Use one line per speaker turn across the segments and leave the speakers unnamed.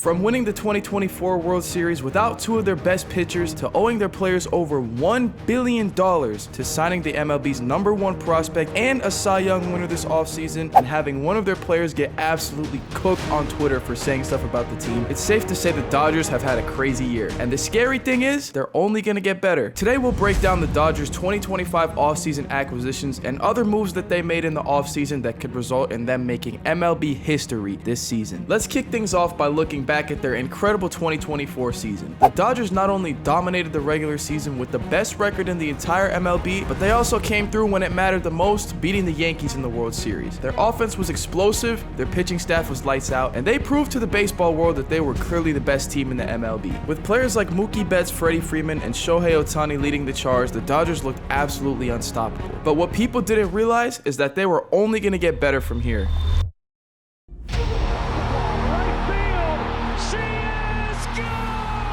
From winning the 2024 World Series without two of their best pitchers, to owing their players over $1 billion, to signing the MLB's #1 prospect and a Cy Young winner this offseason, and having one of their players get absolutely cooked on Twitter for saying stuff about the team, it's safe to say the Dodgers have had a crazy year. And the scary thing is, they're only going to get better. Today we'll break down the Dodgers' 2025 offseason acquisitions and other moves that they made in the offseason that could result in them making MLB history this season. Let's kick things off by looking back at their incredible 2024 season. The Dodgers not only dominated the regular season with the best record in the entire MLB, but they also came through when it mattered the most, beating the Yankees in the World Series. Their offense was explosive, their pitching staff was lights out, and they proved to the baseball world that they were clearly the best team in the MLB. With players like Mookie Betts, Freddie Freeman, and Shohei Ohtani leading the charge, the Dodgers looked absolutely unstoppable. But what people didn't realize is that they were only going to get better from here.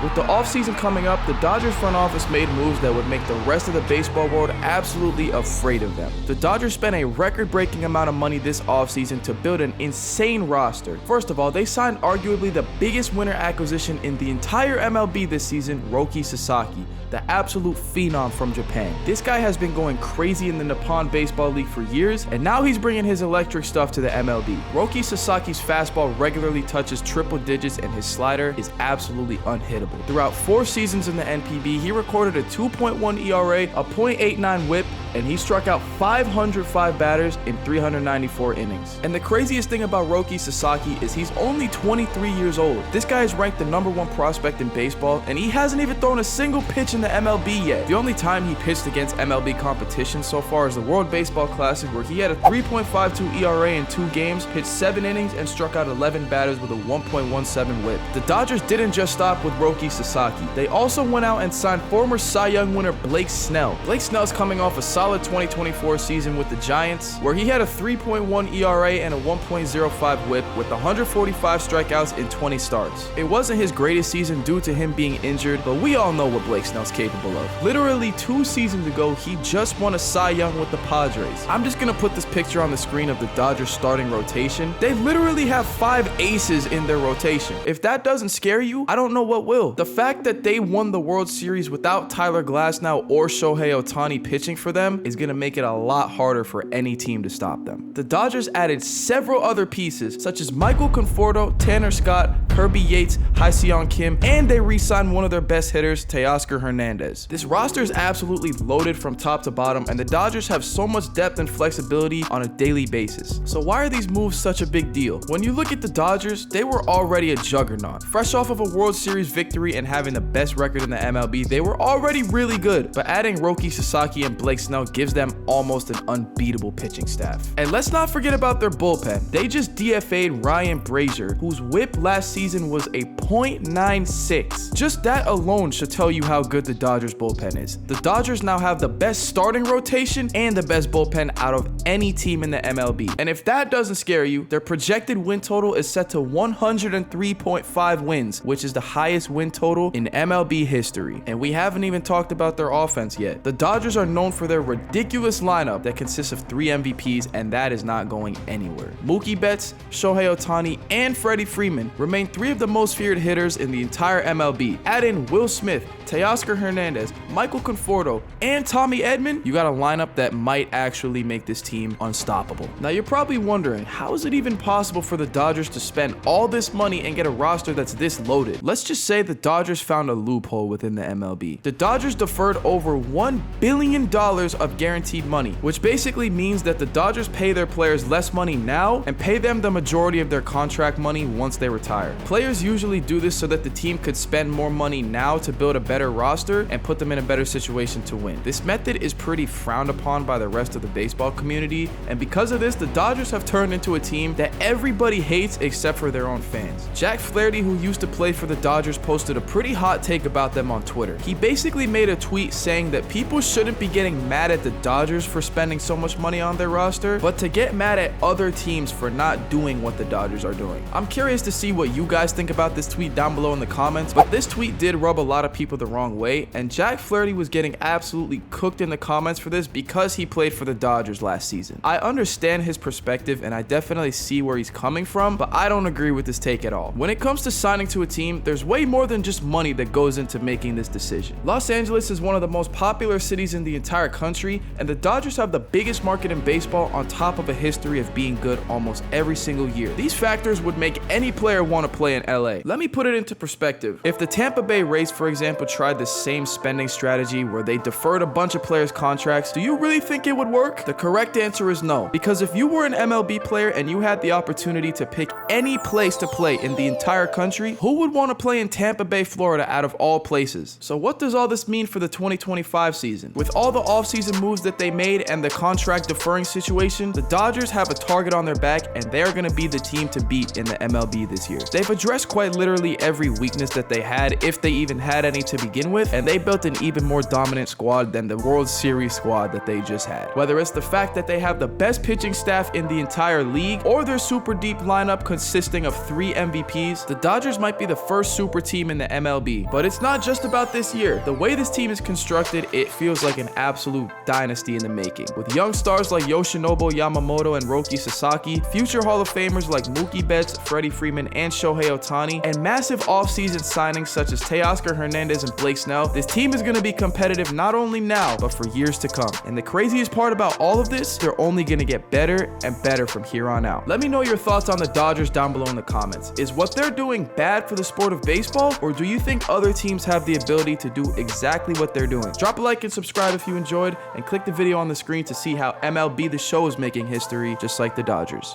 With the offseason coming up, the Dodgers front office made moves that would make the rest of the baseball world absolutely afraid of them. The Dodgers spent a record-breaking amount of money this offseason to build an insane roster. First of all, they signed arguably the biggest winner acquisition in the entire MLB this season, Roki Sasaki, the absolute phenom from Japan. This guy has been going crazy in the Nippon Baseball League for years, and now he's bringing his electric stuff to the MLB. Roki Sasaki's fastball regularly touches triple digits, and his slider is absolutely unhittable. Throughout 4 seasons in the NPB, he recorded a 2.1 ERA, a .89 WHIP, and he struck out 505 batters in 394 innings. And the craziest thing about Roki Sasaki is he's only 23 years old. This guy is ranked the #1 prospect in baseball, and he hasn't even thrown a single pitch in the MLB yet. The only time he pitched against MLB competition so far is the World Baseball Classic, where he had a 3.52 ERA in 2 games, pitched 7 innings, and struck out 11 batters with a 1.17 WHIP. The Dodgers didn't just stop with Roki Sasaki. They also went out and signed former Cy Young winner Blake Snell. Blake Snell's coming off a solid 2024 season with the Giants, where he had a 3.1 ERA and a 1.05 WHIP with 145 strikeouts in 20 starts. It wasn't his greatest season due to him being injured, but we all know what Blake Snell's capable of. Literally 2 seasons ago, he just won a Cy Young with the Padres. I'm just gonna put this picture on the screen of the Dodgers starting rotation. They literally have 5 aces in their rotation. If that doesn't scare you, I don't know what will. The fact that they won the World Series without Tyler Glasnow or Shohei Ohtani pitching for them is going to make it a lot harder for any team to stop them. The Dodgers added several other pieces, such as Michael Conforto, Tanner Scott, Kirby Yates, Hye-Seong Kim, and they re-signed one of their best hitters, Teoscar Hernandez. This roster is absolutely loaded from top to bottom, and the Dodgers have so much depth and flexibility on a daily basis. So why are these moves such a big deal? When you look at the Dodgers, they were already a juggernaut. Fresh off of a World Series victory and having the best record in the MLB, they were already really good, but adding Roki Sasaki and Blake Snell gives them almost an unbeatable pitching staff. And let's not forget about their bullpen. They just DFA'd Ryan Brazier, whose WHIP last season was a .96. Just that alone should tell you how good the Dodgers bullpen is. The Dodgers now have the best starting rotation and the best bullpen out of any team in the MLB. And if that doesn't scare you, their projected win total is set to 103.5 wins, which is the highest win total in MLB history. And we haven't even talked about their offense yet. The Dodgers are known for their ridiculous lineup that consists of 3 MVPs, and that is not going anywhere. Mookie Betts, Shohei Ohtani, and Freddie Freeman remain 3 of the most feared hitters in the entire MLB. Add in Will Smith, Teoscar Hernandez, Michael Conforto, and Tommy Edman, you got a lineup that might actually make this team unstoppable. Now you're probably wondering, how is it even possible for the Dodgers to spend all this money and get a roster that's this loaded? Let's just say the Dodgers found a loophole within the MLB. The Dodgers deferred over $1 billion of guaranteed money, which basically means that the Dodgers pay their players less money now and pay them the majority of their contract money once they retire. Players usually do this so that the team could spend more money now to build a better roster and put them in a better situation to win. This method is pretty frowned upon by the rest of the baseball community, and because of this, the Dodgers have turned into a team that everybody hates except for their own fans. Jack Flaherty, who used to play for the Dodgers, posted a pretty hot take about them on Twitter. He basically made a tweet saying that people shouldn't be getting mad mad at the Dodgers for spending so much money on their roster, but to get mad at other teams for not doing what the Dodgers are doing. I'm curious to see what you guys think about this tweet down below in the comments, but this tweet did rub a lot of people the wrong way, and Jack Flaherty was getting absolutely cooked in the comments for this because he played for the Dodgers last season. I understand his perspective and I definitely see where he's coming from, but I don't agree with this take at all. When it comes to signing to a team, there's way more than just money that goes into making this decision. Los Angeles is one of the most popular cities in the entire country, and the Dodgers have the biggest market in baseball on top of a history of being good almost every single year. These factors would make any player want to play in LA. Let me put it into perspective. If the Tampa Bay Rays, for example, tried the same spending strategy where they deferred a bunch of players' contracts, do you really think it would work? The correct answer is no, because if you were an MLB player and you had the opportunity to pick any place to play in the entire country, who would want to play in Tampa Bay, Florida out of all places? So what does all this mean for the 2025 season? With all the offseason moves that they made and the contract deferring situation, the Dodgers have a target on their back and they're going to be the team to beat in the MLB this year. They've addressed quite literally every weakness that they had, if they even had any to begin with, and they built an even more dominant squad than the World Series squad that they just had. Whether it's the fact that they have the best pitching staff in the entire league or their super deep lineup consisting of 3 MVPs, the Dodgers might be the first super team in the MLB. But it's not just about this year. The way this team is constructed, it feels like an absolute dynasty in the making. With young stars like Yoshinobu Yamamoto and Roki Sasaki, future Hall of Famers like Mookie Betts, Freddie Freeman, and Shohei Ohtani, and massive offseason signings such as Teoscar Hernandez and Blake Snell, this team is going to be competitive not only now, but for years to come. And the craziest part about all of this, they're only going to get better and better from here on out. Let me know your thoughts on the Dodgers down below in the comments. Is what they're doing bad for the sport of baseball, or do you think other teams have the ability to do exactly what they're doing? Drop a like and subscribe if you enjoyed, and click the video on the screen to see how MLB The Show is making history just like the Dodgers.